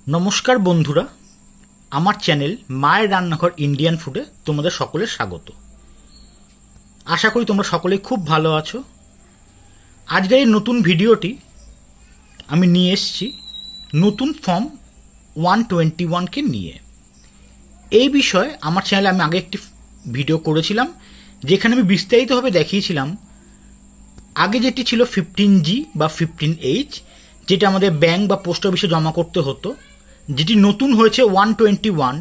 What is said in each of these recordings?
নমস্কার বন্ধুরা, আমার চ্যানেল মায়ের রান্নাঘর ইন্ডিয়ান ফুডে তোমাদের সকলের স্বাগত। আশা করি তোমরা সকলেই খুব ভালো আছো। আজকের এই নতুন ভিডিওটি আমি নিয়ে এসেছি নতুন ফর্ম 121কে নিয়ে। এই বিষয়ে আমার চ্যানেলে আমি আগে একটি ভিডিও করেছিলাম, যেখানে আমি বিস্তারিতভাবে দেখিয়েছিলাম আগে যেটি ছিল 15G বা 15H, যেটা আমাদের ব্যাংক বা পোস্ট অফিসে জমা করতে হতো, যেটি নতুন হয়েছে 121।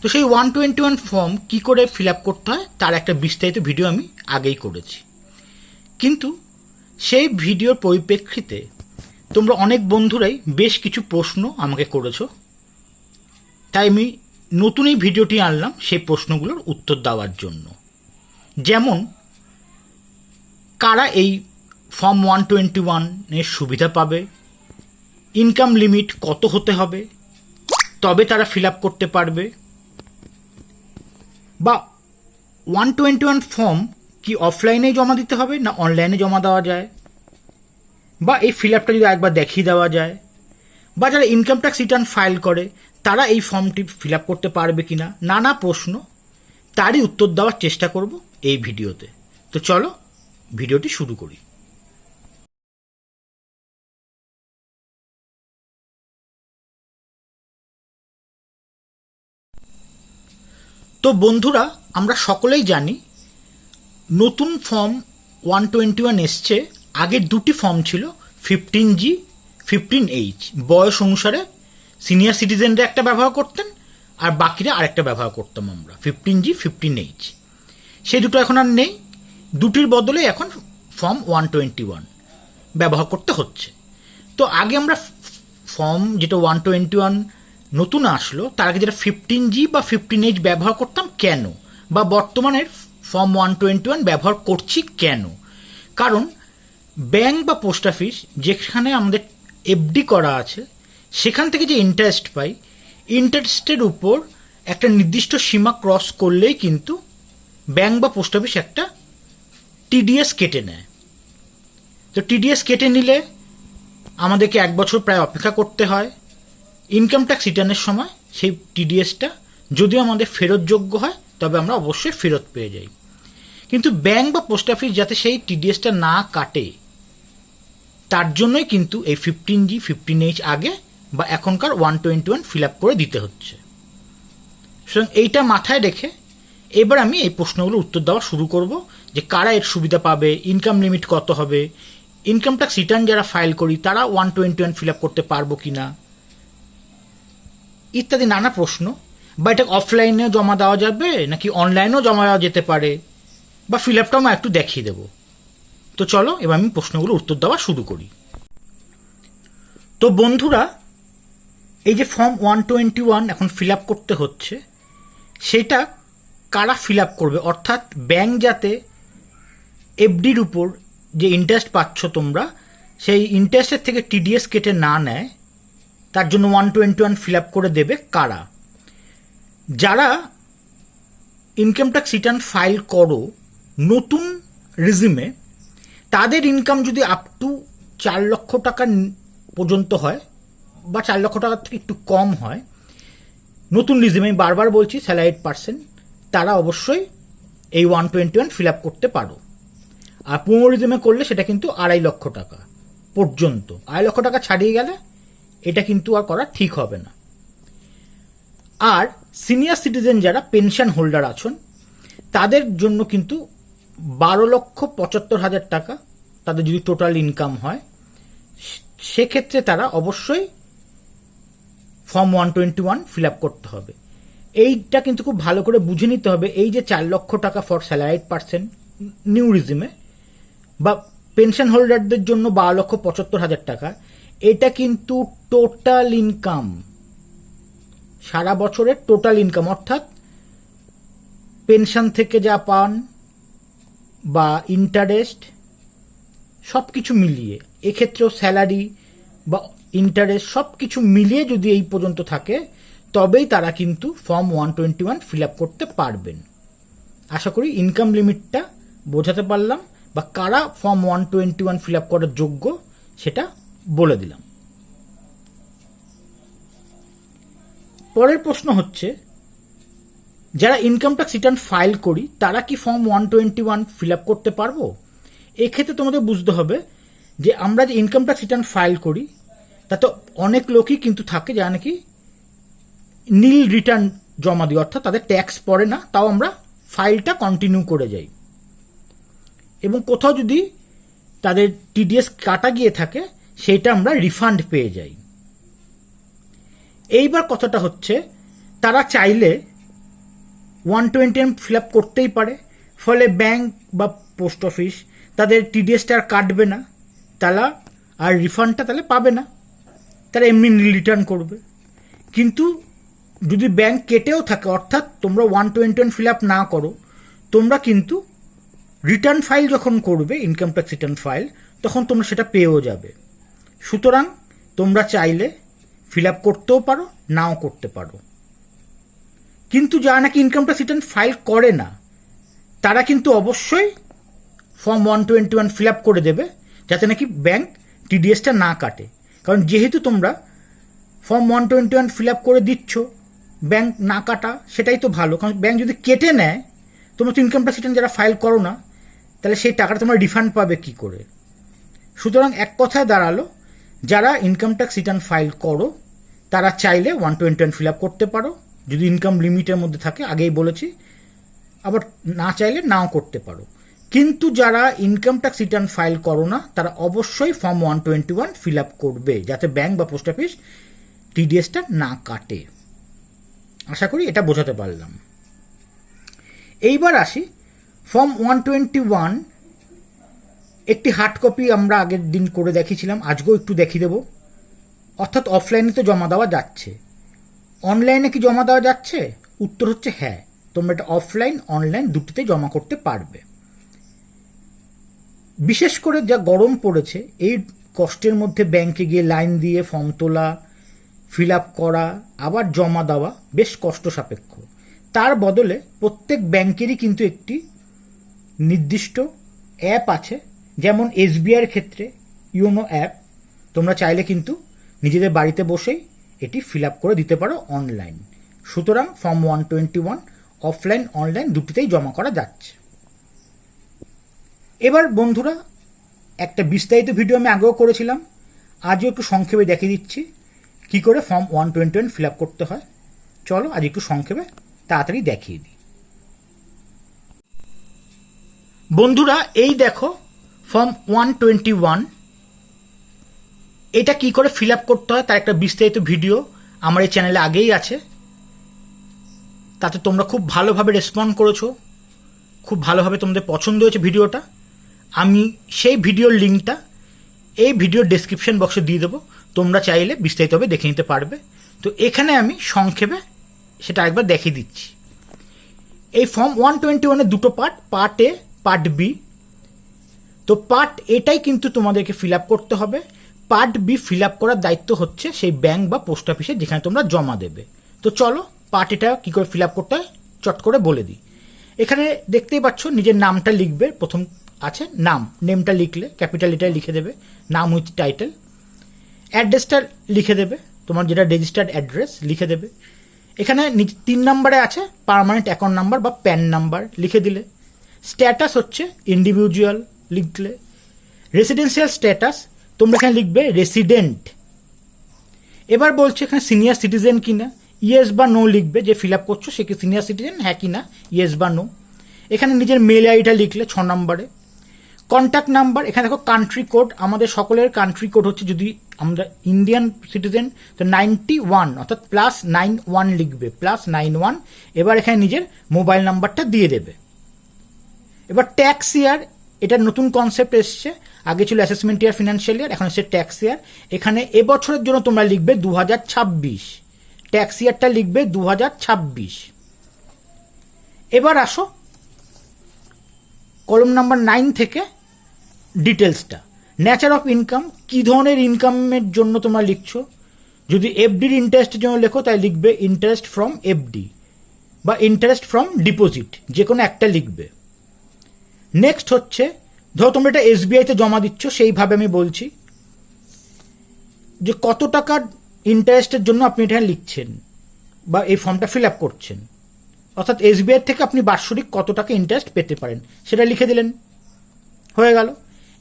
তো সেই 121 ফর্ম কী করে ফিল আপ করতে হয় তার একটা বিস্তারিত ভিডিও আমি আগেই করেছি। কিন্তু সেই ভিডিওর পরিপ্রেক্ষিতে তোমরা অনেক বন্ধুরাই বেশ কিছু প্রশ্ন আমাকে করেছো, তাই আমি নতুন এই ভিডিওটি আনলাম সেই প্রশ্নগুলোর উত্তর দেওয়ার জন্য। যেমন, কারা এই ফর্ম 121-এর সুবিধা পাবে, ইনকাম লিমিট কত হতে হবে তবে তারা ফিল আপ করতে পারবে, বা 121 ফর্ম কি অফলাইনে জমা দিতে হবে না অনলাইনে জমা দেওয়া যায়, বা এই ফিল আপটা যদি একবার দেখিয়ে দেওয়া যায়, বা যারা ইনকাম ট্যাক্স রিটার্ন ফাইল করে তারা এই ফর্মটি ফিল আপ করতে পারবে কি না, নানা প্রশ্ন, তারই উত্তর দেওয়ার চেষ্টা করব এই ভিডিওতে। তো চলো ভিডিওটি শুরু করি। তো বন্ধুরা, আমরা সকলেই জানি নতুন ফর্ম 121 এসছে। আগের দুটি ফর্ম ছিল 15G, 15H। বয়স অনুসারে সিনিয়র সিটিজেনরা একটা ব্যবহার করতেন আর বাকিরা আরেকটা ব্যবহার করতাম আমরা, 15G, 15H। সেই দুটো এখন আর নেই, দুটির বদলে এখন ফর্ম 121 ব্যবহার করতে হচ্ছে। তো আগে আমরা ফর্ম যেটা 121 নতুন আসলো তার আগে যেটা 15G বা 15H ব্যবহার করতাম কেন, বা বর্তমানের ফর্ম 121 ব্যবহার করছি কেন? কারণ ব্যাংক বা পোস্ট অফিস যেখানে আমাদের এফডি করা আছে সেখান থেকে যে ইন্টারেস্ট পাই, ইন্টারেস্টের উপর একটা নির্দিষ্ট সীমা ক্রস করলেই কিন্তু ব্যাংক বা পোস্ট অফিস একটা টিডিএস কেটে নেয়। তো টিডিএস কেটে নিলে আমাদেরকে 1 বছর প্রায় অপেক্ষা করতে হয়। ইনকাম ট্যাক্স রিটার্নের সময় সেই টিডিএসটা যদিও আমাদের ফেরতযোগ্য হয় তবে আমরা অবশ্যই ফেরত পেয়ে যাই। কিন্তু ব্যাংক বা পোস্ট অফিস যাতে সেই টিডিএসটা না কাটে তার জন্যই কিন্তু এই 15G, 15H আগে বা এখনকার 121 ফিল আপ করে দিতে হচ্ছে। সুতরাং এইটা মাথায় রেখে এবার আমি এই প্রশ্নগুলোর উত্তর দেওয়া শুরু করব, যে কারা এর সুবিধা পাবে, ইনকাম লিমিট কত হবে, ইনকাম ট্যাক্স রিটার্ন যারা ফাইল করি তারা 121 ফিল আপ করতে পারবো কি না, ইত্যাদি নানা প্রশ্ন। বা এটা অফলাইনে জমা দেওয়া যাবে নাকি অনলাইনেও জমা দেওয়া যেতে পারে, বা ফিল আপটাও আমি একটু দেখিয়ে দেবো। তো চলো এবার আমি প্রশ্নগুলো উত্তর দেওয়া শুরু করি। তো বন্ধুরা, এই যে ফর্ম 121 এখন ফিল আপ করতে হচ্ছে, সেটা কারা ফিল আপ করবে, অর্থাৎ ব্যাংক যাতে এফডির উপর যে ইন্টারেস্ট পাচ্ছ তোমরা সেই ইন্টারেস্টের থেকে টিডিএস কেটে না নেয়, তার জন্য 121 ফিল আপ করে দেবে কারা? যারা ইনকাম ট্যাক্স রিটার্ন ফাইল করো নতুন রিজিমে, তাদের ইনকাম যদি আপ টু 4 লক্ষ টাকা পর্যন্ত হয় বা 4 লক্ষ টাকার থেকে একটু কম হয়, নতুন রিজিমে, আমি বারবার বলছি স্যালারিড পার্সন, তারা অবশ্যই এই 121 ফিল আপ করতে পারো। আর পুরো রিজিমে করলে সেটা কিন্তু 2.5 লক্ষ টাকা পর্যন্ত, 2.5 লক্ষ টাকা ছাড়িয়ে গেলে এটা কিন্তু আর করা ঠিক হবে না। আর সিনিয়র সিটিজেন যারা পেনশন হোল্ডার আছেন তাদের জন্য কিন্তু 12,75,000 টাকা তাদের যদি টোটাল ইনকাম হয়, সেক্ষেত্রে তারা অবশ্যই ফর্ম 121 ফিল আপ করতে হবে। এইটা কিন্তু খুব ভালো করে বুঝে নিতে হবে। এই যে 4 লক্ষ টাকা ফর স্যালারিড পার্সন নিউ রিজিমে, বা পেনশন হোল্ডারদের জন্য 12,75,000 টাকা, এটা কিন্তু টোটাল ইনকাম, সারা বছরের টোটাল ইনকাম, অর্থাৎ পেনশন থেকে যা পান বা ইন্টারেস্ট সব কিছু মিলিয়ে, এক্ষেত্রেও স্যালারি বা ইন্টারেস্ট সব কিছু মিলিয়ে যদি এই পর্যন্ত থাকে তবেই তারা কিন্তু ফর্ম 121 ফিল আপ করতে পারবেন। আশা করি ইনকাম লিমিটটা বোঝাতে পারলাম, বা কারা ফর্ম 121 ফিল আপ করার যোগ্য সেটা বলে দিলাম। পরের প্রশ্ন হচ্ছে, যারা ইনকাম ট্যাক্স রিটার্ন ফাইল করি তারা কি ফর্ম 121 ফিল আপ করতে পারবো? এক্ষেত্রে তোমাদের বুঝতে হবে যে আমরা যে ইনকাম ট্যাক্স রিটার্ন ফাইল করি তাতে অনেক লোকই কিন্তু থাকে যারা নাকি নীল রিটার্ন জমা দিই, অর্থাৎ তাদের ট্যাক্স পড়ে না, তাও আমরা ফাইলটা কন্টিনিউ করে যাই, এবং কোথাও যদি তাদের টিডিএস কাটা গিয়ে থাকে সেইটা আমরা রিফান্ড পেয়ে যাই। এইবার কথাটা হচ্ছে, তারা চাইলে 120 ফিল আপ করতেই পারে, ফলে ব্যাংক বা পোস্ট অফিস তাদের টিডিএসটা আর কাটবে না, তারা আর রিফান্ডটা তাহলে পাবে না, তারা এমনি রিটার্ন করবে। কিন্তু যদি ব্যাংক কেটেও থাকে, অর্থাৎ তোমরা 121 ফিল আপ না করো, তোমরা কিন্তু রিটার্ন ফাইল যখন করবে, ইনকাম ট্যাক্স রিটার্ন ফাইল, তখন তোমরা সেটা পেয়েও যাবে। সুতরাং তোমরা চাইলে ফিল আপ করতেও পারো, নাও করতে পারো। কিন্তু যারা নাকি ইনকাম ট্যাক্স রিটার্ন ফাইল করে না, তারা কিন্তু অবশ্যই ফর্ম 121 ফিল আপ করে দেবে, যাতে নাকি ব্যাংক টিডিএসটা না কাটে। কারণ যেহেতু তোমরা ফর্ম 121 ফিল আপ করে দিচ্ছ, ব্যাংক না কাটা সেটাই তো ভালো। কারণ ব্যাংক যদি কেটে নেয়, তোমরা তো ইনকাম ট্যাক্স রিটার্ন যারা ফাইল করো না, তাহলে সেই টাকাটা তোমরা রিফান্ড পাবে কি করে? সুতরাং এক কথায় দাঁড়ালো, যারা ইনকাম ট্যাক্স রিটার্ন ফাইল করো তারা চাইলে 121 ফিল আপ করতে পারো, যদি ইনকাম লিমিটের মধ্যে থাকে, আগেই বলেছি। আবার না চাইলে নাও করতে পারো। কিন্তু যারা ইনকাম ট্যাক্স রিটার্ন ফাইল করো না, তারা অবশ্যই ফর্ম 121 ফিল আপ করবে, যাতে ব্যাংক বা পোস্ট অফিস টিডিএসটা না কাটে। আশা করি এটা বোঝাতে পারলাম। এইবার আসি, ফর্ম 121 একটি হার্ড কপি আমরা আগের দিন করে দেখিয়েছিলাম, আজকেও একটু দেখিয়ে দেবো। অর্থাৎ অফলাইনে তো জমা দেওয়া যাচ্ছে, অনলাইনে কি জমা দেওয়া যাচ্ছে? উত্তর হচ্ছে হ্যাঁ, তোমরা এটা অফলাইন অনলাইন দুটিতে জমা করতে পারবে। বিশেষ করে যা গরম পড়েছে, এই কষ্টের মধ্যে ব্যাংকে গিয়ে লাইন দিয়ে ফর্ম তোলা, ফিল আপ করা, আবার জমা দেওয়া বেশ কষ্ট সাপেক্ষ। তার বদলে প্রত্যেক ব্যাংকেরই কিন্তু একটি নির্দিষ্ট অ্যাপ আছে, যেমন এসবিআইয়ের ক্ষেত্রে ইউনো অ্যাপ। তোমরা চাইলে কিন্তু নিজেদের বাড়িতে বসেই এটি ফিল আপ করে দিতে পারো অনলাইন। সুতরাং ফর্ম 121 অফলাইন অনলাইন দুটিতেই জমা করা যাচ্ছে। এবার বন্ধুরা, একটা বিস্তারিত ভিডিও আমি আগেও করেছিলাম, আজও একটু সংক্ষেপে দেখিয়ে দিচ্ছি কী করে ফর্ম 121 ফিল আপ করতে হয়। চলো আজ একটু সংক্ষেপে তাড়াতাড়ি দেখিয়ে দিই। বন্ধুরা, এই দেখো ফর্ম 121, এটা কি করে ফিল আপ করতে হয় তার একটা বিস্তারিত ভিডিও আমার এই চ্যানেলে আগেই আছে। তাতে তোমরা খুব ভালোভাবে রেসপন্ড করেছো, খুব ভালোভাবে তোমাদের পছন্দ হয়েছে ভিডিওটা। আমি সেই ভিডিওর লিঙ্কটা এই ভিডিওর ডেসক্রিপশন বক্সে দিয়ে দেবো, তোমরা চাইলে বিস্তারিতভাবে দেখে নিতে পারবে। তো এখানে আমি সংক্ষেপে সেটা একবার দেখিয়ে দিচ্ছি। এই ফর্ম 121-এর দুটো part, part A, part B. তো পার্ট এটাই কিন্তু তোমাদেরকে ফিল আপ করতে হবে। পার্ট বি ফিল আপ করার দায়িত্ব হচ্ছে সেই ব্যাংক বা পোস্ট অফিসে যেখানে তোমরা জমা দেবে। তো চলো পার্ট এটা কী করে ফিল আপ করতে হয় চট করে বলে দিই। এখানে দেখতেই পাচ্ছ, নিজের নামটা লিখবে, প্রথম আছে নাম, নেমটা লিখলে ক্যাপিটাল লেটারে লিখে দেবে, নাম উইথ টাইটেল। অ্যাড্রেসটা লিখে দেবে, তোমার যেটা রেজিস্টার্ড অ্যাড্রেস লিখে দেবে। এখানে 3 নম্বরে আছে পার্মানেন্ট অ্যাকাউন্ট নাম্বার বা প্যান নাম্বার, লিখে দিলে। স্ট্যাটাস হচ্ছে ইন্ডিভিজুয়াল, লিখলে। রেসিডেন্সিয়াল স্ট্যাটাস তোমরা এখানে লিখবে রেসিডেন্ট। এবার বলছে এখানে সিনিয়র সিটিজেন কিনা, ইয়েস বা নো লিখবে, যে ফিল আপ করছো সে কি সিনিয়র সিটিজেন, হ্যাঁ কি না, ইয়েস বা নো। এখানে নিজের মেল আইডিটা লিখলে 6 নম্বরে। কন্ট্যাক্ট নাম্বার, এখানে দেখো কান্ট্রি কোড, আমাদের সকলের কান্ট্রি কোড হচ্ছে, যদি আমরা ইন্ডিয়ান সিটিজেন তো 91, অর্থাৎ +91 লিখবে, +91। এবার এখানে নিজের মোবাইল নাম্বারটা দিয়ে দেবে। এবার ট্যাক্স ইয়ার, এটা নতুন কনসেপ্ট এসছে, আগে ছিল অ্যাসেসমেন্ট ইয়ার, ফিনান্সিয়াল ইয়ার, এখন এসছে ট্যাক্স ইয়ার। এখানে এবছরের জন্য তোমরা লিখবে 2026, ট্যাক্স ইয়ারটা লিখবে 2026। এবার আসো কলম নাম্বার 9 থেকে ডিটেলসটা। নেচার অফ ইনকাম, কী ধরনের ইনকামের জন্য তোমরা লিখছো। যদি এফডির ইন্টারেস্টের জন্য লেখো তাই লিখবে ইন্টারেস্ট ফ্রম এফডি বা ইন্টারেস্ট ফ্রম ডিপোজিট, যে কোনো একটা লিখবে। নেক্সট হচ্ছে, ধরো তোমরা এটা এসবিআইতে জমা দিচ্ছ, সেইভাবে আমি বলছি যে কত টাকার ইন্টারেস্টের জন্য আপনি এটা লিখছেন। বা এই ফর্মটা ফিল আপ করছেন, অর্থাৎ এসবিআই থেকে আপনি বাৎসরিক কত টাকা ইন্টারেস্ট পেতে পারেন সেটা লিখে দিলেন, হয়ে গেল।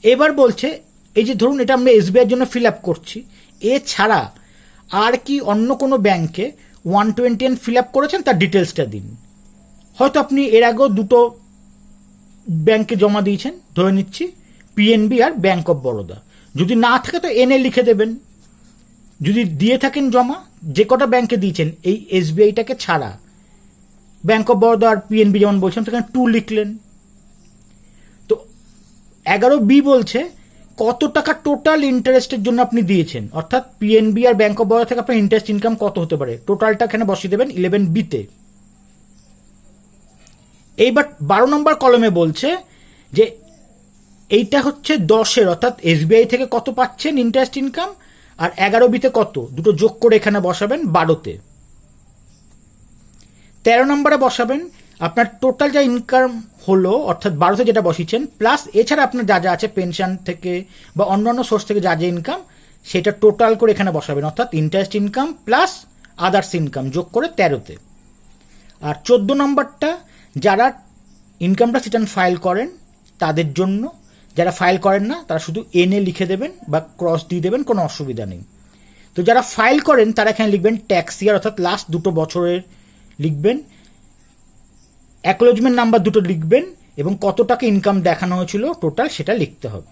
এবার বলছে এই যে ধরুন এটা আমরা এসবিআইয়ের জন্য ফিল আপ করছি, এছাড়া আর কি অন্য কোনো ব্যাংকে 121 ফিল আপ করেছেন তার ডিটেলসটা দিন। হয়তো আপনি এর আগেও দুটো ব্যাংকে জমা দিয়েছেন, ধরে নিচ্ছি পিএনবি আর ব্যাংক অফ বরোদা। যদি না থাকে তো এনএ লিখে দেবেন। যদি দিয়ে থাকেন জমা, যে কটা ব্যাংকে দিয়েছেন এই এসবিআইটাকে ছাড়া, ব্যাংক অফ বরোদা আর পিএনবি যেমন বলছেন সেখানে 2 লিখলেন। তো 11B বলছে কত টাকা টোটাল ইন্টারেস্টের জন্য আপনি দিয়েছেন, অর্থাৎ পিএনবি আর ব্যাংক অফ বরোদা থেকে আপনার ইন্টারেস্ট ইনকাম কত হতে পারে, টোটালটা এখানে বসিয়ে দেবেন 11Bতে। এইবার 12 নম্বর কলমে বলছে যে এইটা হচ্ছে 10-এর, অর্থাৎ এসবিআই থেকে কত পাচ্ছেন ইন্টারেস্ট ইনকাম, আর 11Bতে কত, দুটো যোগ করে এখানে বসাবেন 12তে। 13 নম্বরে বসাবেন আপনার টোটাল যা ইনকাম হলো, অর্থাৎ 12তে যেটা বসিয়েছেন, প্লাস এছাড়া আপনার যা যা আছে পেনশন থেকে বা অন্যান্য সোর্স থেকে যা যা ইনকাম সেটা টোটাল করে এখানে বসাবেন, অর্থাৎ interest income plus others income যোগ করে 13তে। আর 14 নম্বরটা যারা ইনকাম ট্যাক্স রিটার্ন ফাইল করেন তাদের জন্য, যারা ফাইল করেন না তারা শুধু এনএ লিখে দেবেন বা ক্রস দিয়ে দেবেন, কোনো অসুবিধা নেই। তো যারা ফাইল করেন তারা এখানে লিখবেন ট্যাক্স ইয়ার, অর্থাৎ লাস্ট 2 বছরের লিখবেন, অ্যাকনোলেজমেন্ট নাম্বার 2 লিখবেন এবং কত টাকা ইনকাম দেখানো হয়েছিল টোটাল সেটা লিখতে হবে।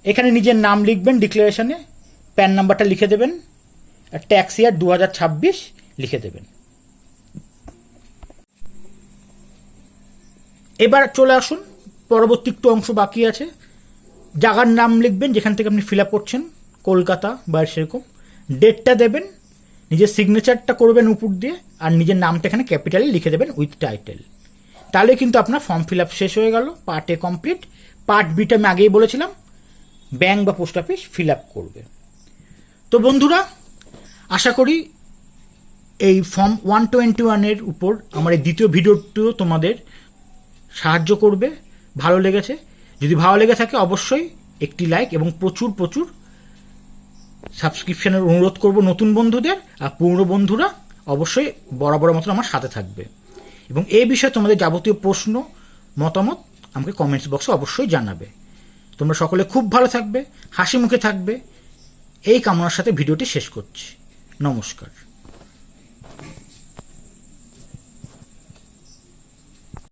এখানে নিজের নাম লিখবেন ডিক্লারেশনে, প্যান নাম্বারটা লিখে দেবেন, আর ট্যাক্স ইয়ার 2026 লিখে দেবেন। এবার চলে আসুন, পরবর্তী একটু অংশ বাকি আছে। জায়গার নাম লিখবেন যেখান থেকে আপনি ফিল আপ করছেন, কলকাতা বা সেরকম, ডেটটা দেবেন, নিজের সিগনেচারটা করবেন উপর দিয়ে, আর নিজের নামটা এখানে ক্যাপিটালে লিখে দেবেন উইথ টাইটেল। তাহলে কিন্তু আপনার ফর্ম ফিল আপ শেষ হয়ে গেল। পার্ট এ কমপ্লিট। পার্ট বিটা আমি আগেই বলেছিলাম ব্যাংক বা পোস্ট অফিস ফিল আপ করবে। তো বন্ধুরা, আশা করি এই ফর্ম 121-এর উপর আমার এই দ্বিতীয় ভিডিওটিও তোমাদের সাহায্য করবে। ভালো লেগেছে, যদি ভালো লেগে থাকে অবশ্যই একটি লাইক এবং প্রচুর প্রচুর সাবস্ক্রিপশনের অনুরোধ করব নতুন বন্ধুদের, আর পুরনো বন্ধুরা অবশ্যই বরাবরের মতন আমার সাথে থাকবে। এবং এই বিষয়ে তোমাদের যাবতীয় প্রশ্ন মতামত আমাকে কমেন্টস বক্সে অবশ্যই জানাবে। তোমরা সকলে খুব ভালো থাকবে, হাসি মুখে থাকবে, এই কামনার সাথে ভিডিওটি শেষ করছি। নমস্কার।